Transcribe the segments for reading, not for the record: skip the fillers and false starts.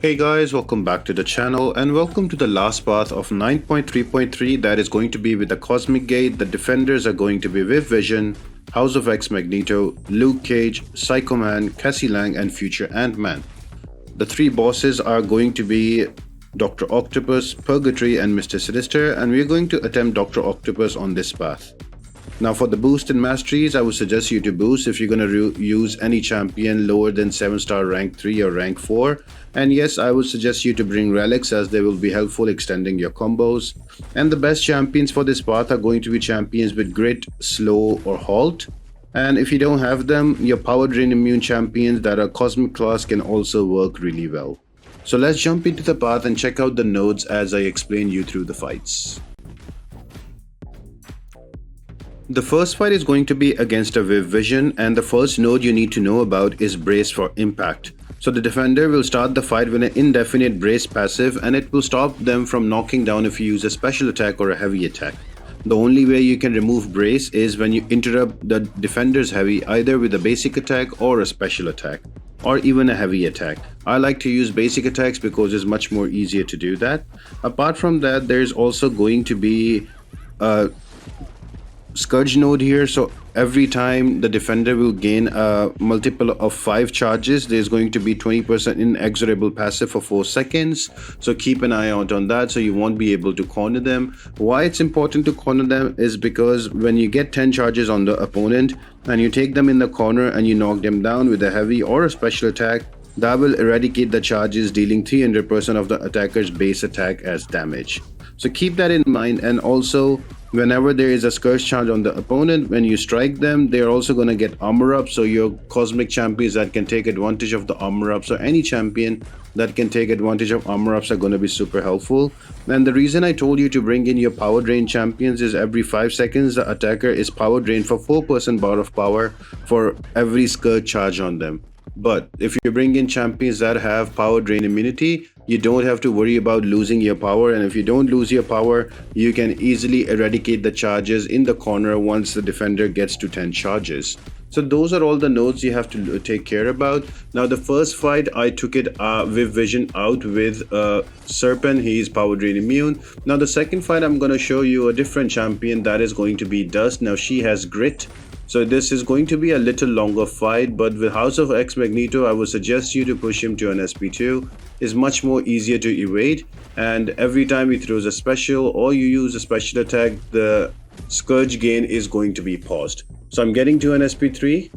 Hey guys, welcome back to the channel and welcome to the last path of 9.3.3 that is going to be with the Cosmic Gate. The defenders are going to be Viv Vision, House of X Magneto, Luke Cage, Psycho Man, Cassie Lang and Future Ant-Man. The three bosses are going to be Dr. Octopus, Purgatory and Mr. Sinister, and we are going to attempt Dr. Octopus on this path. Now for the boost and masteries, I would suggest you to boost if you're going to use any champion lower than 7-star rank 3 or rank 4. And yes, I would suggest you to bring relics as they will be helpful extending your combos. And the best champions for this path are going to be champions with grit, slow or halt. And if you don't have them, your power drain immune champions that are cosmic class can also work really well. So let's jump into the path and check out the nodes as I explain you through the fights. The first fight is going to be against a Viv Vision, and the first node you need to know about is Brace for Impact. So the defender will start the fight with an indefinite Brace passive, and it will stop them from knocking down if you use a special attack or a heavy attack. The only way you can remove Brace is when you interrupt the defender's heavy either with a basic attack or a special attack, or even a heavy attack. I like to use basic attacks because it's much more easier to do that. Apart from that, there's also going to be a Scourge node here, so every time the defender will gain a multiple of 5 charges, there's going to be 20% inexorable passive for 4 seconds. So keep an eye out on that so you won't be able to corner them. Why it's important to corner them is because when you get 10 charges on the opponent and you take them in the corner and you knock them down with a heavy or a special attack, that will eradicate the charges, dealing 300% of the attacker's base attack as damage. So keep that in mind. And also, whenever there is a Scourge charge on the opponent, when you strike them, they're also going to get armor up. So your cosmic champions that can take advantage of the armor ups, or any champion that can take advantage of armor ups, are going to be super helpful. And the reason I told you to bring in your power drain champions is every 5 seconds the attacker is power drained for 4% bar of power for every Scourge charge on them. But if you bring in champions that have power drain immunity, you don't have to worry about losing your power, and if you don't lose your power, you can easily eradicate the charges in the corner once the defender gets to 10 charges. So those are all the nodes you have to take care about. Now the first fight, I took it Viv Vision out with Serpent. He is power drain immune. Now the second fight, I'm going to show you a different champion that is going to be Dust. Now she has grit. So this is going to be a little longer fight, but with House of X Magneto, I would suggest you to push him to an SP2. It's much more easier to evade, and every time he throws a special or you use a special attack, the Scourge gain is going to be paused. So I'm getting to an SP3,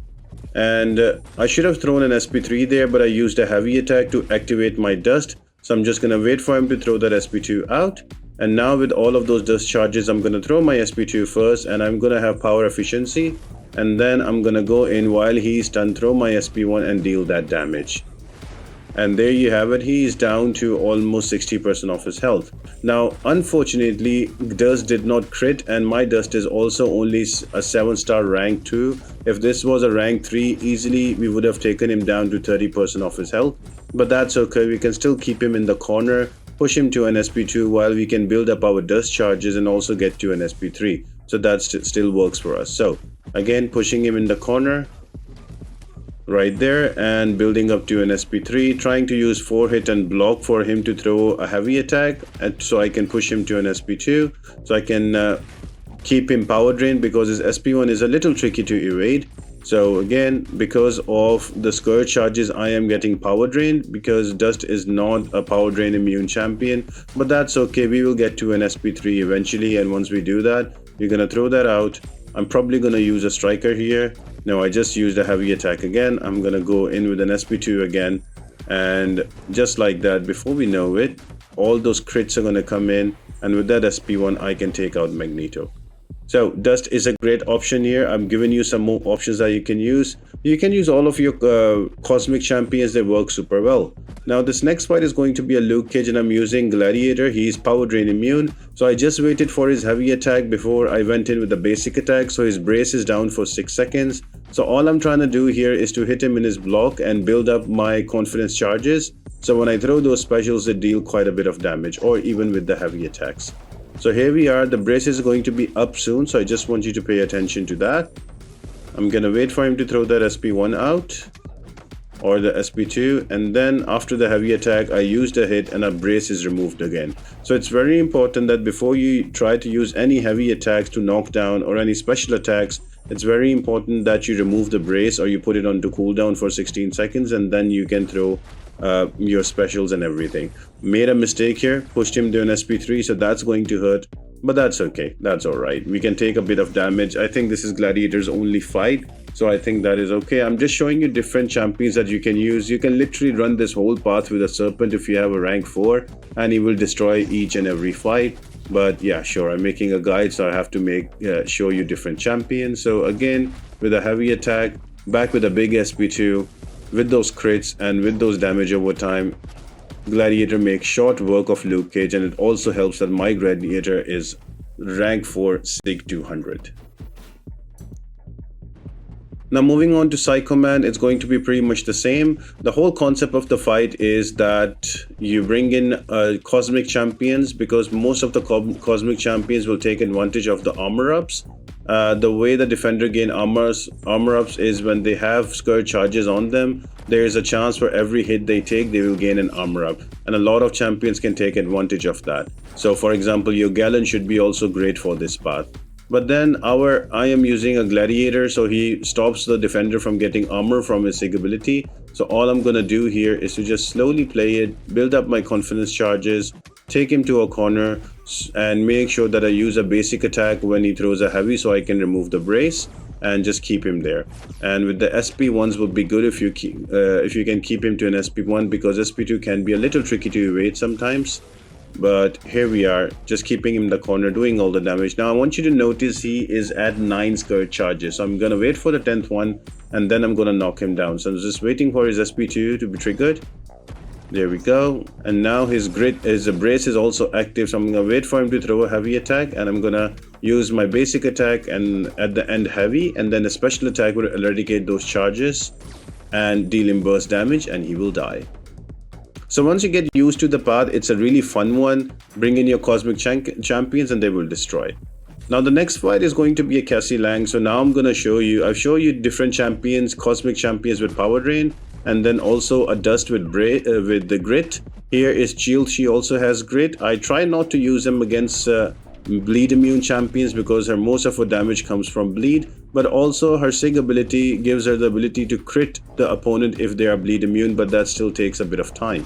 and I should have thrown an SP3 there, but I used a heavy attack to activate my Dust. So I'm just going to wait for him to throw that SP2 out. And now with all of those Dust charges, I'm going to throw my SP2 first, and I'm going to have power efficiency. And then I'm gonna go in while he's done, throw my SP1 and deal that damage. And there you have it, he is down to almost 60% of his health. Now unfortunately, Dust did not crit, and my Dust is also only a 7-star rank 2. If this was a rank 3, easily we would have taken him down to 30% of his health. But that's okay, we can still keep him in the corner, push him to an SP2 while we can build up our Dust charges and also get to an SP3. So that still works for us. So again, pushing him in the corner right there and building up to an SP3, trying to use 4-hit and block for him to throw a heavy attack, and so I can push him to an SP2, so I can keep him power drained, because his SP1 is a little tricky to evade. So again, because of the Scourge charges, I am getting power drained because Dust is not a power drain immune champion, but that's okay. We will get to an SP3 eventually, and once we do that, we're gonna throw that out. I'm probably gonna use a striker here. No, I just used a heavy attack again. I'm gonna go in with an SP2 again, and just like that, before we know it, all those crits are gonna come in, and with that SP1 I can take out Magneto. So Dust is a great option here. I'm giving you some more options that you can use. You can use all of your cosmic champions, they work super well. Now this next fight is going to be a Luke Cage, and I'm using Gladiator. He's power drain immune. So I just waited for his heavy attack before I went in with the basic attack. So his brace is down for 6 seconds. So all I'm trying to do here is to hit him in his block and build up my confidence charges. So when I throw those specials, they deal quite a bit of damage, or even with the heavy attacks. So here we are, the brace is going to be up soon, so I just want you to pay attention to that. I'm gonna wait for him to throw that SP1 out. or the SP2, and then after the heavy attack I used a hit and a brace is removed again. So it's very important that before you try to use any heavy attacks to knock down or any special attacks, it's very important that you remove the brace or you put it on to cooldown for 16 seconds, and then you can throw your specials and everything. Made a mistake here, pushed him to an SP3, so that's going to hurt, but that's okay, that's all right. We can take a bit of damage. I think this is Gladiator's only fight, so I think that is okay. I'm just showing you different champions that you can use. You can literally run this whole path with a Serpent if you have a rank 4, and he will destroy each and every fight. But yeah, sure, I'm making a guide, so I have to show you different champions. So again, with a heavy attack, back with a big SP2, with those crits and with those damage over time, Gladiator makes short work of Luke Cage, and it also helps that my Gladiator is rank 4 Sig 200. Now moving on to Psycho Man, it's going to be pretty much the same. The whole concept of the fight is that you bring in cosmic champions, because most of the cosmic champions will take advantage of the armor ups. The way the defender gain armor ups is when they have skirt charges on them, there is a chance for every hit they take, they will gain an armor up, and a lot of champions can take advantage of that. So for example, your Galen should be also great for this path. But then I am using a Gladiator, so he stops the defender from getting armor from his Sig ability. So all I'm gonna do here is to just slowly play it, build up my confidence charges, take him to a corner, and make sure that I use a basic attack when he throws a heavy, so I can remove the brace and just keep him there. And with the SP1s would be good if you can keep him to an SP1, because SP2 can be a little tricky to evade sometimes. But here we are, just keeping him in the corner, doing all the damage. Now I want you to notice he is at 9 skirt charges, so I'm gonna wait for the 10th one and then I'm gonna knock him down. So I'm just waiting for his SP2 to be triggered. There we go. And now his brace is also active, so I'm gonna wait for him to throw a heavy attack, and I'm gonna use my basic attack and at the end heavy, and then a special attack will eradicate those charges and deal him burst damage, and he will die. So once you get used to the path, it's a really fun one. Bring in your cosmic champions and they will destroy. Now the next fight is going to be a Cassie Lang. So now I'm going to show you, I've shown you different champions, cosmic champions with power drain, and then also a dust with the grit. Here is Shield, she also has grit. I try not to use them against bleed immune champions, because most of her damage comes from bleed, but also her Sig ability gives her the ability to crit the opponent if they are bleed immune, but that still takes a bit of time.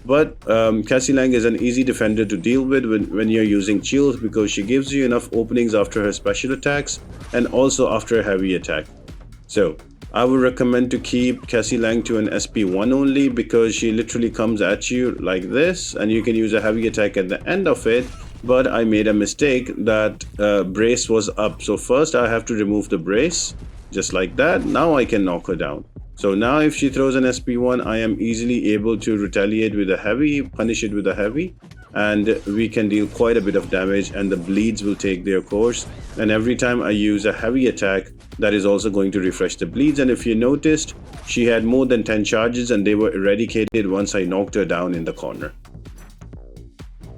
But Cassie Lang is an easy defender to deal with when you're using shield, because she gives you enough openings after her special attacks and also after a heavy attack. So I would recommend to keep Cassie Lang to an SP1 only, because she literally comes at you like this, and you can use a heavy attack at the end of it. But I made a mistake that brace was up, so first I have to remove the brace, just like that. Now I can knock her down. So now if she throws an SP1, I am easily able to retaliate with a heavy, punish it with a heavy, and we can deal quite a bit of damage, and the bleeds will take their course. And every time I use a heavy attack, that is also going to refresh the bleeds. And if you noticed, she had more than 10 charges and they were eradicated once I knocked her down in the corner.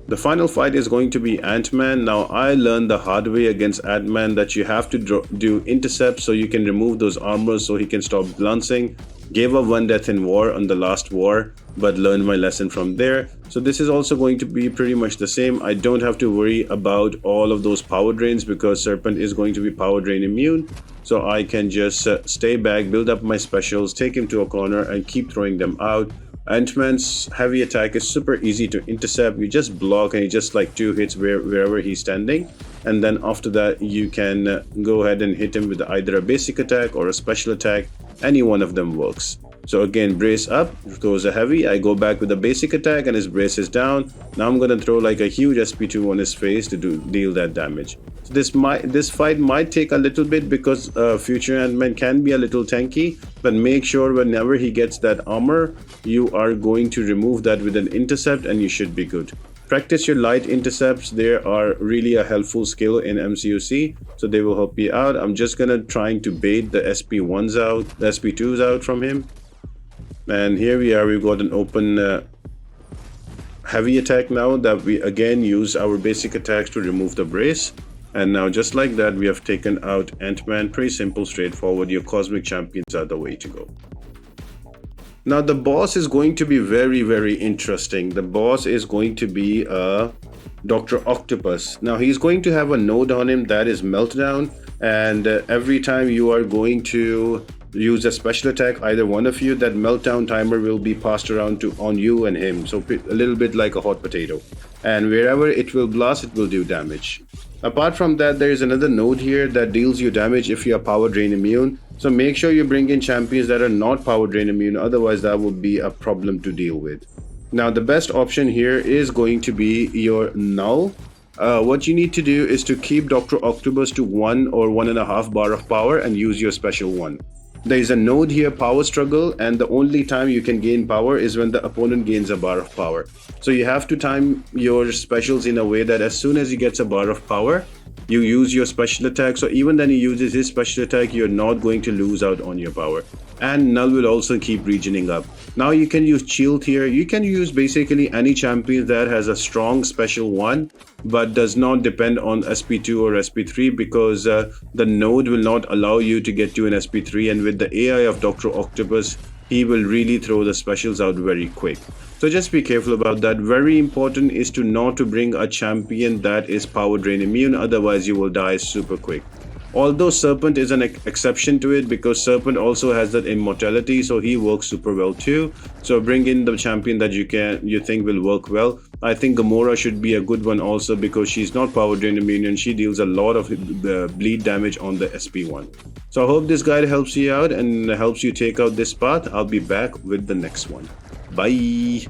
The final fight is going to be Ant-Man. Now I learned the hard way against Ant-Man that you have to do intercepts so you can remove those armors so he can stop glancing. Gave up 1 death in war on the last war, but learned my lesson from there. So this is also going to be pretty much the same. I don't have to worry about all of those power drains, because Serpent is going to be power drain immune. So I can just stay back, build up my specials, take him to a corner and keep throwing them out. Ant-Man's heavy attack is super easy to intercept. You just block and he just like 2 hits wherever he's standing, and then after that you can go ahead and hit him with either a basic attack or a special attack. Any one of them works. So again, brace up, throws a heavy, I go back with a basic attack and his brace is down. Now I'm gonna throw like a huge SP2 on his face to deal that damage. So this fight might take a little bit, because future Ant-Man can be a little tanky, but make sure whenever he gets that armor, you are going to remove that with an intercept and you should be good. Practice your light intercepts. They are really a helpful skill in MCOC, so they will help you out. I'm just gonna trying to bait the SP1s out, the SP2s out from him. And here we are, we've got an open heavy attack now that we again use our basic attacks to remove the brace. And now just like that, we have taken out Ant-Man. Pretty simple, straightforward. Your cosmic champions are the way to go. Now the boss is going to be very interesting. The boss is going to be Dr. Octopus. Now he's going to have a node on him that is Meltdown, and every time you are going to use a special attack, either one of you, that Meltdown timer will be passed around to on you and him. So a little bit like a hot potato. And wherever it will blast, it will do damage. Apart from that, there is another node here that deals you damage if you are power drain immune. So make sure you bring in champions that are not power drain immune, otherwise that would be a problem to deal with. Now the best option here is going to be your null. What you need to do is to keep Dr. Octopus to 1 or 1.5 bar of power and use your special one. There is a node here, power struggle, and the only time you can gain power is when the opponent gains a bar of power. So you have to time your specials in a way that as soon as he gets a bar of power, you use your special attack. So even when he uses his special attack, you're not going to lose out on your power. And null will also keep regioning up. Now you can use shield here. You can use basically any champion that has a strong special one but does not depend on SP2 or SP3, because the node will not allow you to get to an SP3, and with the AI of Dr. Octopus, he will really throw the specials out very quick. So just be careful about that. Very important is to not to bring a champion that is power drain immune, otherwise you will die super quick. Although Serpent is an exception to it, because Serpent also has that immortality, so he works super well too. So bring in the champion that you think will work well. I think Gamora should be a good one also, because she's not power drain immune and she deals a lot of bleed damage on the SP1. So I hope this guide helps you out and helps you take out this path. I'll be back with the next one. Bye.